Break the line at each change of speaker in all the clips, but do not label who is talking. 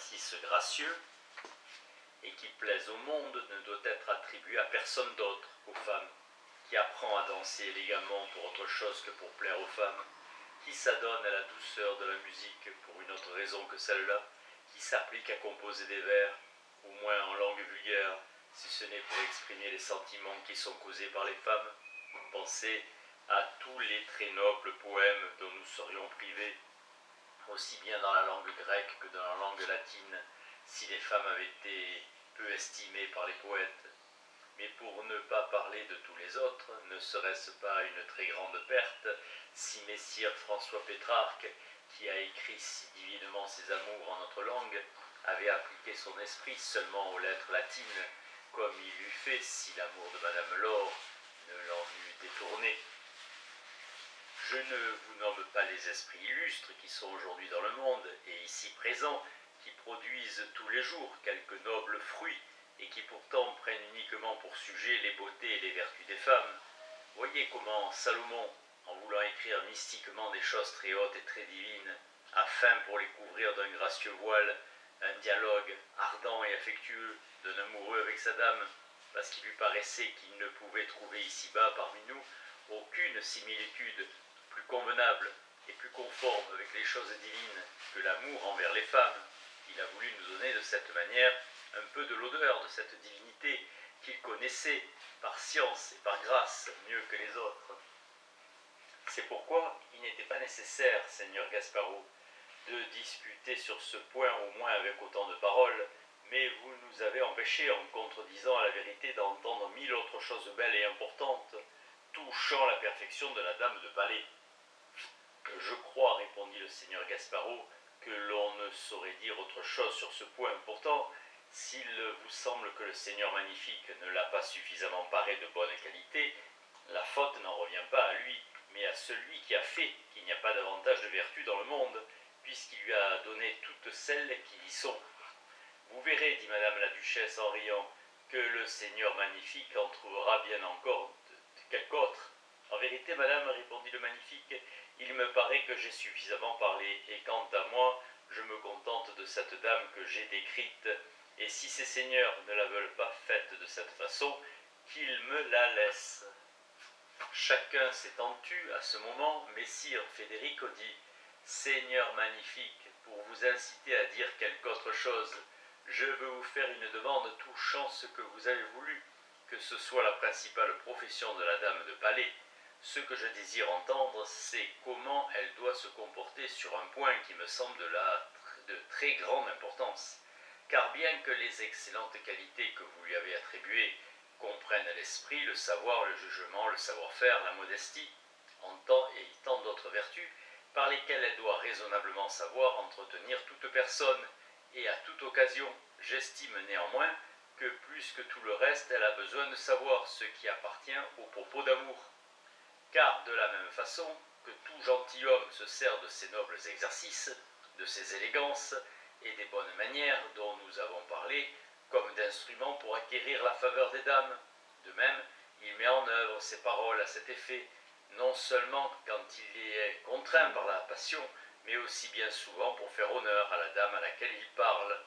exercice gracieux et qui plaise au monde ne doit être attribué à personne d'autre qu'aux femmes. Qui apprend à danser élégamment pour autre chose que pour plaire aux femmes, qui s'adonne à la douceur de la musique pour une autre raison que celle-là, qui s'applique à composer des vers, au moins en langue vulgaire, si ce n'est pour exprimer les sentiments qui sont causés par les femmes. Pensez à tous les très nobles poèmes dont nous serions privés, aussi bien dans la langue grecque que dans la langue latine, si les femmes avaient été peu estimées par les poètes. Mais pour ne pas parler de tous les autres, ne serait-ce pas une très grande perte si messire François Pétrarque, qui a écrit si divinement ses amours en notre langue, avait appliqué son esprit seulement aux lettres latines, comme il l'eût fait si l'amour de Madame Laure ne l'en eût détourné. Je ne vous nomme pas les esprits illustres qui sont aujourd'hui dans le monde et ici présents, qui produisent tous les jours quelques nobles fruits, et qui pourtant prennent uniquement pour sujet les beautés et les vertus des femmes. Voyez comment Salomon, en voulant écrire mystiquement des choses très hautes et très divines, afin pour les couvrir d'un gracieux voile, un dialogue ardent et affectueux d'un amoureux avec sa dame, parce qu'il lui paraissait qu'il ne pouvait trouver ici-bas parmi nous aucune similitude plus convenable et plus conforme avec les choses divines que l'amour envers les femmes. Il a voulu nous donner de cette manière un peu de l'odeur de cette divinité qu'il connaissait par science et par grâce mieux que les autres. C'est pourquoi il n'était pas nécessaire, Seigneur Gasparot, de disputer sur ce point au moins avec autant de paroles, mais vous nous avez empêchés, en contredisant à la vérité, d'entendre mille autres choses belles et importantes, touchant la perfection de la dame de palais. Je crois, répondit le Seigneur Gasparot, que l'on ne saurait dire autre chose sur ce point. Pourtant, s'il vous semble que le Seigneur magnifique ne l'a pas suffisamment paré de bonne qualité, la faute n'en revient pas à lui, mais à celui qui a fait qu'il n'y a pas davantage de vertu dans le monde, puisqu'il lui a donné toutes celles qui y sont. Vous verrez, dit Madame la Duchesse en riant, que le Seigneur magnifique en trouvera bien encore quelque autre. En vérité, Madame, répondit le magnifique, il me paraît que j'ai suffisamment parlé, et quant à moi, je me contente de cette dame que j'ai décrite, et si ces seigneurs ne la veulent pas faite de cette façon, qu'ils me la laissent. Chacun s'étant tu à ce moment, messire Federico dit, Seigneur magnifique, pour vous inciter à dire quelque autre chose, je veux vous faire une demande touchant ce que vous avez voulu, que ce soit la principale profession de la dame de palais. Ce que je désire entendre, c'est comment elle doit se comporter sur un point qui me semble de très grande importance. Car bien que les excellentes qualités que vous lui avez attribuées comprennent l'esprit, le savoir, le jugement, le savoir-faire, la modestie, et tant d'autres vertus, par lesquelles elle doit raisonnablement savoir entretenir toute personne, et à toute occasion, j'estime néanmoins que plus que tout le reste, elle a besoin de savoir ce qui appartient au propos d'amour. Car de la même façon que tout gentilhomme se sert de ces nobles exercices, de ces élégances et des bonnes manières dont nous avons parlé, comme d'instruments pour acquérir la faveur des dames, de même, il met en œuvre ses paroles à cet effet, non seulement quand il est contraint par la passion, mais aussi bien souvent pour faire honneur à la dame à laquelle il parle,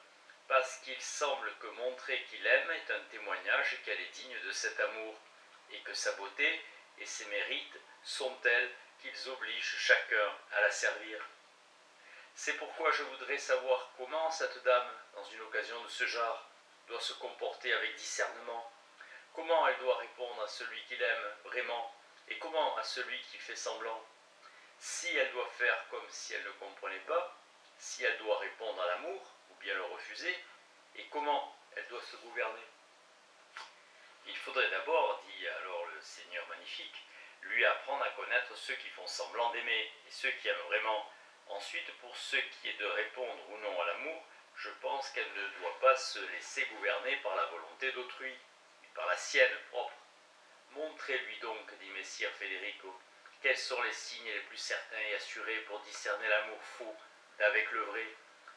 parce qu'il semble que montrer qu'il aime est un témoignage qu'elle est digne de cet amour, et que sa beauté et ses mérites sont tels qu'ils obligent chacun à la servir. C'est pourquoi je voudrais savoir comment cette dame, dans une occasion de ce genre, doit se comporter avec discernement, comment elle doit répondre à celui qu'il aime vraiment, et comment à celui qui fait semblant. Si elle doit faire comme si elle ne comprenait pas, si elle doit répondre à l'amour, ou bien le refuser, et comment elle doit se gouverner. Il faudrait d'abord, dit alors le Seigneur magnifique, lui apprendre à connaître ceux qui font semblant d'aimer, et ceux qui aiment vraiment. Ensuite, pour ce qui est de répondre ou non à l'amour, je pense qu'elle ne doit pas se laisser gouverner par la volonté d'autrui, mais par la sienne propre. Montrez-lui donc, dit Messire Federico, quels sont les signes les plus certains et assurés pour discerner l'amour faux d'avec le vrai,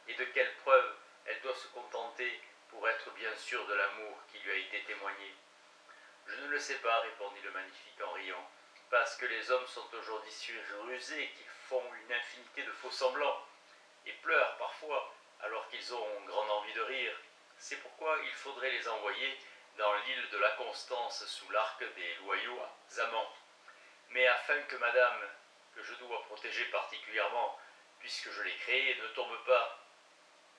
et de quelles preuves elle doit se contenter pour être bien sûre de l'amour qui lui a été témoigné. Je ne le sais pas, répondit le magnifique en riant, parce que les hommes sont aujourd'hui si rusés qu'ils font une infinité de faux semblants, et pleurent parfois alors qu'ils auront grande envie de rire. C'est pourquoi il faudrait les envoyer dans l'île de la Constance sous l'arc des loyaux amants. Mais afin que madame, que je dois protéger particulièrement, puisque je l'ai créée, ne tombe pas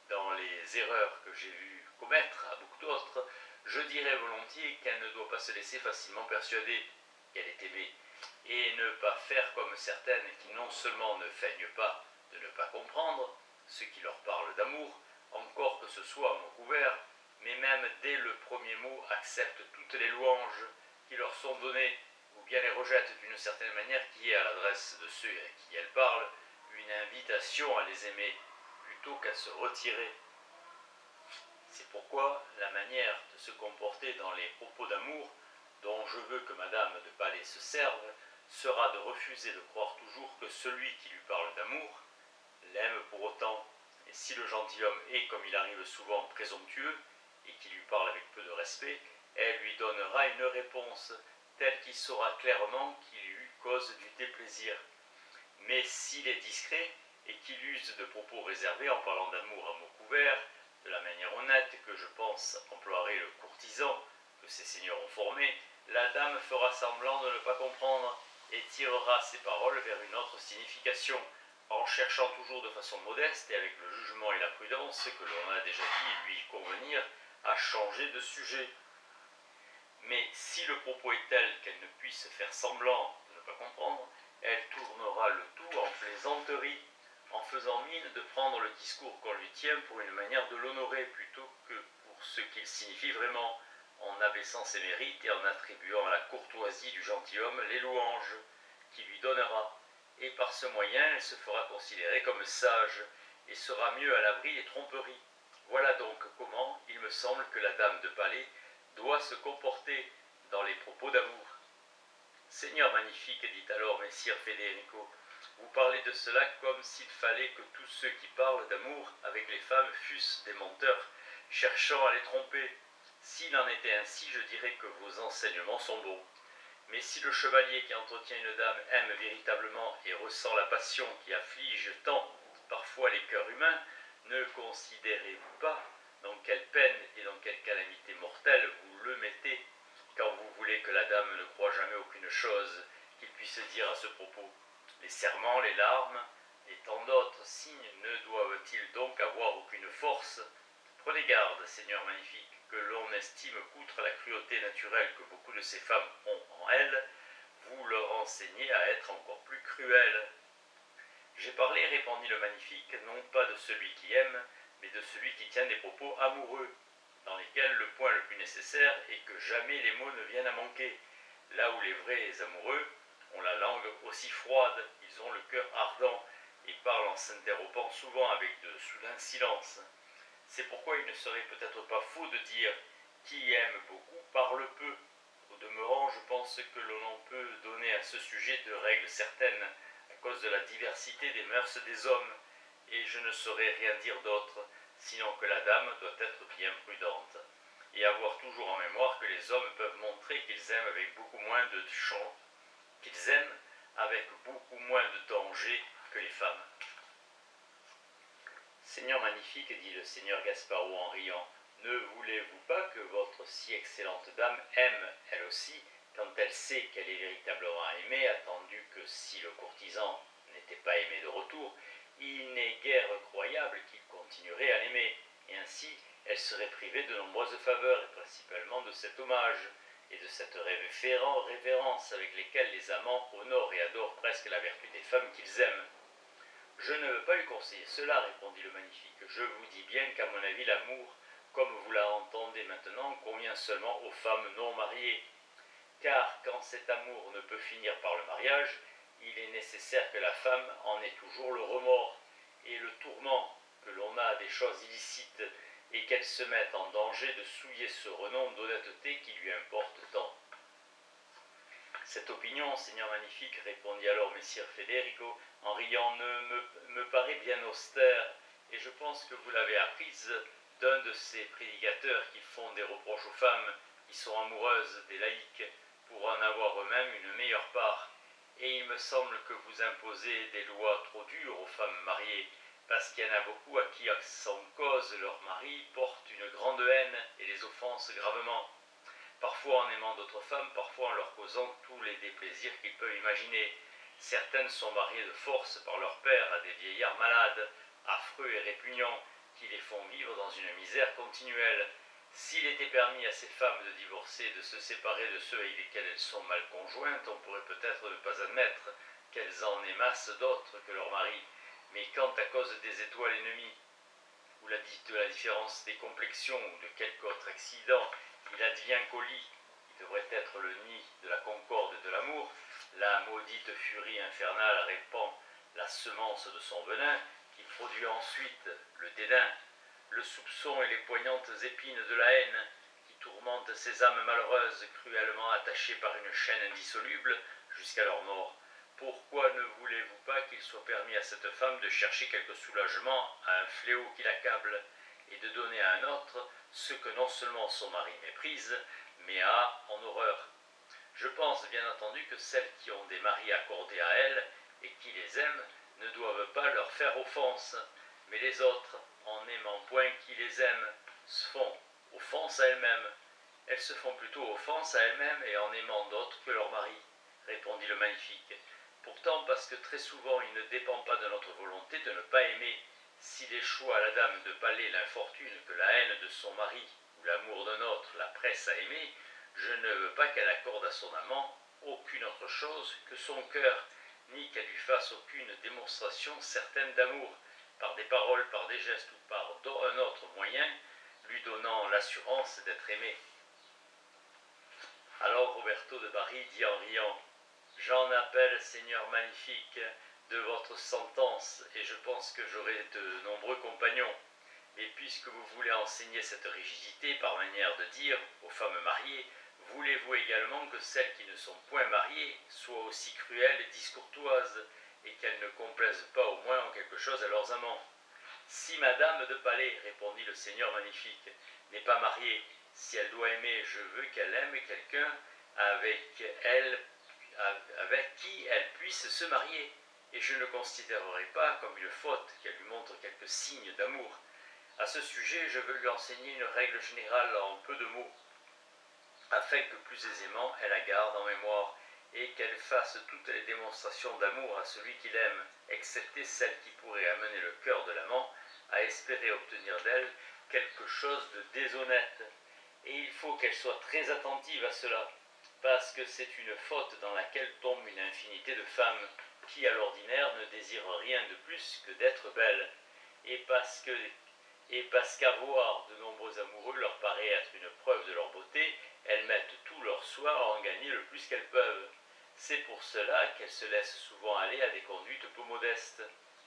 dans les erreurs que j'ai vu commettre à beaucoup d'autres, je dirais volontiers qu'elle ne doit pas se laisser facilement persuader qu'elle est aimée, et ne pas faire comme certaines qui non seulement ne feignent pas de ne pas comprendre ce qui leur parle d'amour, encore que ce soit à mot couvert, mais même dès le premier mot acceptent toutes les louanges qui leur sont données, ou bien les rejettent d'une certaine manière qui est à l'adresse de ceux à qui elles parlent une invitation à les aimer, plutôt qu'à se retirer. C'est pourquoi la manière de se comporter dans les propos d'amour, dont je veux que madame de Palais se serve, sera de refuser de croire toujours que celui qui lui parle d'amour l'aime pour autant, et si le gentilhomme est, comme il arrive souvent, présomptueux, et qui lui parle avec peu de respect, elle lui donnera une réponse telle qu'il saura clairement qu'il lui cause du déplaisir. Mais s'il est discret, et qu'il use de propos réservés en parlant d'amour à mots couverts, de la manière honnête que je pense emploierait le courtisan que ces seigneurs ont formé, la dame fera semblant de ne pas comprendre et tirera ses paroles vers une autre signification, en cherchant toujours de façon modeste et avec le jugement et la prudence que l'on a déjà dit lui convenir, à changer de sujet. Mais si le propos est tel qu'elle ne puisse faire semblant de ne pas comprendre, elle tournera le tout en plaisanterie, en faisant mine de prendre le discours qu'on lui tient pour une manière de l'honorer plutôt que pour ce qu'il signifie vraiment, en abaissant ses mérites et en attribuant à la courtoisie du gentilhomme les louanges qu'il lui donnera. Et par ce moyen, elle se fera considérer comme sage et sera mieux à l'abri des tromperies. Voilà donc comment il me semble que la dame de Palais doit se comporter dans les propos d'amour. Seigneur magnifique, dit alors messire Federico, vous parlez de cela comme s'il fallait que tous ceux qui parlent d'amour avec les femmes fussent des menteurs, cherchant à les tromper. S'il en était ainsi, je dirais que vos enseignements sont bons. Mais si le chevalier qui entretient une dame aime véritablement et ressent la passion qui afflige tant, parfois les cœurs humains, ne considérez-vous pas dans quelle peine et dans quelle calamité mortelle vous le mettez, quand vous voulez que la dame ne croie jamais aucune chose qu'il puisse dire à ce propos. Les serments, les larmes, et tant d'autres signes ne doivent-ils donc avoir aucune force? Prenez garde, Seigneur magnifique, que l'on estime qu'outre la cruauté naturelle que beaucoup de ces femmes ont en elles, vous leur enseignez à être encore plus cruelles. J'ai parlé, répondit le magnifique, non pas de celui qui aime, mais de celui qui tient des propos amoureux, dans lesquels le point le plus nécessaire est que jamais les mots ne viennent à manquer. Là où les vrais amoureux ont la langue aussi froide, ils ont le cœur ardent et parlent en s'interrompant souvent avec de soudains silences. C'est pourquoi il ne serait peut-être pas faux de dire « qui aime beaucoup parle peu ». Au demeurant, je pense que l'on peut donner à ce sujet de règles certaines, à cause de la diversité des mœurs des hommes, et je ne saurais rien dire d'autre, sinon que la dame doit être bien prudente, et avoir toujours en mémoire que les hommes peuvent montrer qu'ils aiment avec beaucoup moins de danger que les femmes. Seigneur magnifique, dit le seigneur Gasparo en riant, ne voulez-vous pas que votre si excellente dame aime, elle aussi, quand elle sait qu'elle est véritablement aimée, attendu que si le courtisan n'était pas aimé de retour, il n'est guère croyable qu'il continuerait à l'aimer, et ainsi elle serait privée de nombreuses faveurs, et principalement de cet hommage, et de cette révérence avec lesquelles les amants honorent et adorent presque la vertu des femmes qu'ils aiment. Je ne veux pas lui conseiller cela, répondit le magnifique. Je vous dis bien qu'à mon avis, l'amour, comme vous l'entendez maintenant, convient seulement aux femmes non mariées. Car quand cet amour ne peut finir par le mariage, il est nécessaire que la femme en ait toujours le remords et le tourment que l'on a des choses illicites et qu'elle se mette en danger de souiller ce renom d'honnêteté qui lui importe tant. Cette opinion, Seigneur magnifique, répondit alors messire Federico, en riant, me paraît bien austère, et je pense que vous l'avez apprise d'un de ces prédicateurs qui font des reproches aux femmes qui sont amoureuses des laïcs pour en avoir eux-mêmes une meilleure part. Et il me semble que vous imposez des lois trop dures aux femmes mariées, parce qu'il y en a beaucoup à qui, sans cause, leur mari porte une grande haine et les offense gravement, parfois en aimant d'autres femmes, parfois en leur causant tous les déplaisirs qu'ils peuvent imaginer. Certaines sont mariées de force par leur père à des vieillards malades, affreux et répugnants, qui les font vivre dans une misère continuelle. S'il était permis à ces femmes de divorcer, de se séparer de ceux avec lesquels elles sont mal conjointes, on pourrait peut-être ne pas admettre qu'elles en aimassent d'autres que leur mari. Mais quand, à cause des étoiles ennemies, ou de la différence des complexions, ou de quelque autre accident, il advient qu'au lit, qui devrait être le nid de la concorde et de l'amour, la maudite furie infernale répand la semence de son venin, qui produit ensuite le dédain, le soupçon et les poignantes épines de la haine, qui tourmentent ces âmes malheureuses, cruellement attachées par une chaîne indissoluble jusqu'à leur mort. Pourquoi ne voulez-vous pas qu'il soit permis à cette femme de chercher quelque soulagement à un fléau qui l'accable, et de donner à un autre ce que non seulement son mari méprise, mais a en horreur? Je pense bien entendu que celles qui ont des maris accordés à elles, et qui les aiment, ne doivent pas leur faire offense, mais les autres, en n'aimant point qui les aiment, se font offense à elles-mêmes. Elles se font plutôt offense à elles-mêmes et en aimant d'autres que leur mari, répondit le magnifique. Pourtant, parce que très souvent il ne dépend pas de notre volonté de ne pas aimer. S'il échoue à la dame de Palais l'infortune que la haine de son mari ou l'amour d'un autre la presse à aimer, je ne veux pas qu'elle accorde à son amant aucune autre chose que son cœur, ni qu'elle lui fasse aucune démonstration certaine d'amour, par des paroles, par des gestes ou par un autre moyen, lui donnant l'assurance d'être aimé. Alors Roberto de Bari dit en riant: « J'en appelle, Seigneur magnifique, de votre sentence, et je pense que j'aurai de nombreux compagnons. Mais puisque vous voulez enseigner cette rigidité par manière de dire aux femmes mariées, voulez-vous également que celles qui ne sont point mariées soient aussi cruelles et discourtoises, et qu'elles ne complaisent pas au moins en quelque chose à leurs amants? Si Madame de Palais, répondit le Seigneur magnifique, n'est pas mariée, si elle doit aimer, je veux qu'elle aime quelqu'un avec qui elle puisse se marier, et je ne considérerai pas comme une faute qu'elle lui montre quelques signes d'amour. À ce sujet, je veux lui enseigner une règle générale en peu de mots, afin que plus aisément elle la garde en mémoire, et qu'elle fasse toutes les démonstrations d'amour à celui qui l'aime, excepté celles qui pourraient amener le cœur de l'amant à espérer obtenir d'elle quelque chose de déshonnête. Et il faut qu'elle soit très attentive à cela, parce que c'est une faute dans laquelle tombe une infinité de femmes, qui à l'ordinaire ne désirent rien de plus que d'être belles, et parce qu'avoir de nombreux amoureux leur paraît être une preuve de leur beauté, elles mettent tout leur soin à en gagner le plus qu'elles peuvent. C'est pour cela qu'elles se laissent souvent aller à des conduites peu modestes,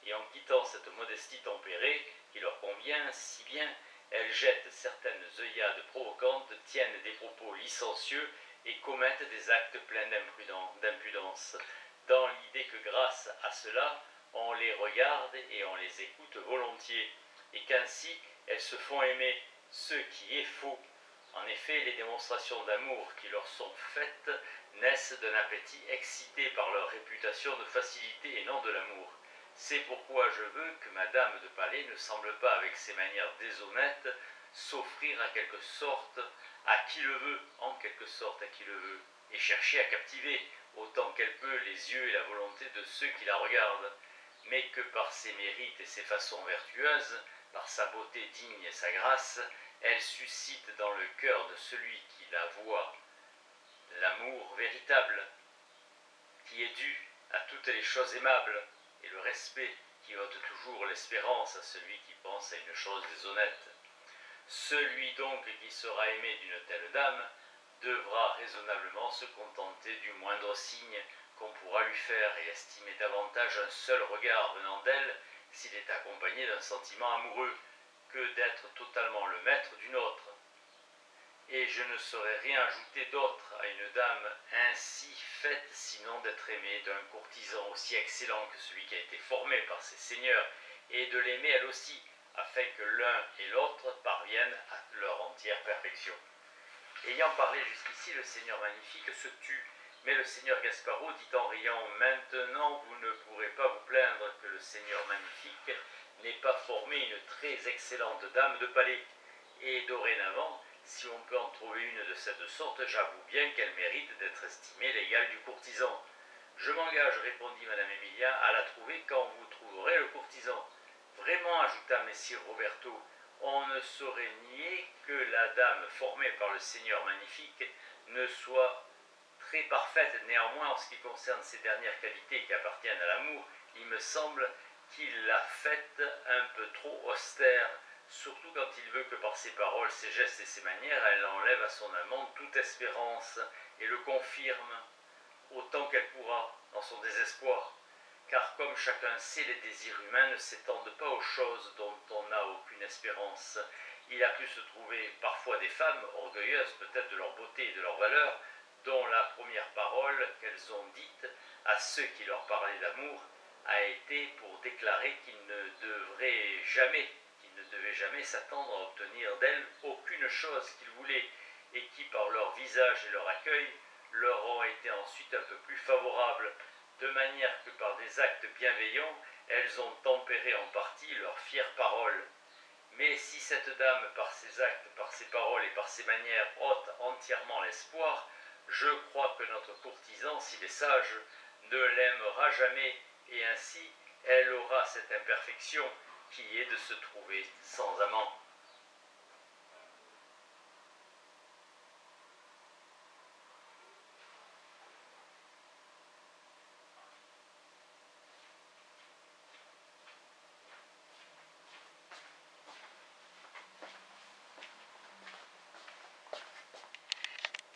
et en quittant cette modestie tempérée qui leur convient si bien, elles jettent certaines œillades provocantes, tiennent des propos licencieux et commettent des actes pleins d'impudence, dans l'idée que grâce à cela, on les regarde et on les écoute volontiers, et qu'ainsi elles se font aimer, ce qui est faux. En effet, les démonstrations d'amour qui leur sont faites naissent d'un appétit excité par leur réputation de facilité et non de l'amour. C'est pourquoi je veux que Madame de Palais ne semble pas, avec ses manières déshonnêtes, s'offrir à quelque sorte à qui le veut, en quelque sorte à qui le veut, et chercher à captiver, autant qu'elle peut, les yeux et la volonté de ceux qui la regardent, mais que par ses mérites et ses façons vertueuses, par sa beauté digne et sa grâce, elle suscite dans le cœur de celui qui la voit l'amour véritable, qui est dû à toutes les choses aimables, et le respect qui ôte toujours l'espérance à celui qui pense à une chose déshonnête. Celui donc qui sera aimé d'une telle dame devra raisonnablement se contenter du moindre signe qu'on pourra lui faire et estimer davantage un seul regard venant d'elle s'il est accompagné d'un sentiment amoureux que d'être totalement le maître d'une autre. Et je ne saurais rien ajouter d'autre à une dame ainsi faite sinon d'être aimée d'un courtisan aussi excellent que celui qui a été formé par ses seigneurs, et de l'aimer elle aussi, afin que l'un et l'autre parviennent à leur entière perfection. Ayant parlé jusqu'ici, le Seigneur magnifique se tut, mais le Seigneur Gasparo dit en riant: « Maintenant vous ne pourrez pas vous plaindre que le Seigneur magnifique n'ait pas formé une très excellente dame de palais. Et dorénavant, si on peut en trouver une de cette sorte, j'avoue bien qu'elle mérite d'être estimée l'égale du courtisan. Je m'engage, répondit Madame Emilia, à la trouver quand vous trouverez le courtisan. Vraiment, ajouta Messire Roberto, on ne saurait nier que la dame formée par le Seigneur magnifique ne soit très parfaite. Néanmoins, en ce qui concerne ces dernières qualités qui appartiennent à l'amour, il me semble qu'il l'a faite un peu trop austère, surtout quand il veut que par ses paroles, ses gestes et ses manières, elle enlève à son amant toute espérance et le confirme autant qu'elle pourra dans son désespoir. Car comme chacun sait, les désirs humains ne s'étendent pas aux choses dont on n'a aucune espérance. Il a pu se trouver parfois des femmes, orgueilleuses peut-être de leur beauté et de leur valeur, dont la première parole qu'elles ont dite à ceux qui leur parlaient d'amour a été pour déclarer qu'ils ne devaient jamais s'attendre à obtenir d'elles aucune chose qu'ils voulaient, et qui par leur visage et leur accueil leur ont été ensuite un peu plus favorables, de manière que par des actes bienveillants, elles ont tempéré en partie leurs fières paroles. Mais si cette dame, par ses actes, par ses paroles et par ses manières, ôte entièrement l'espoir, je crois que notre courtisan, s'il est sage, ne l'aimera jamais, et ainsi elle aura cette imperfection qui est de se trouver sans amant.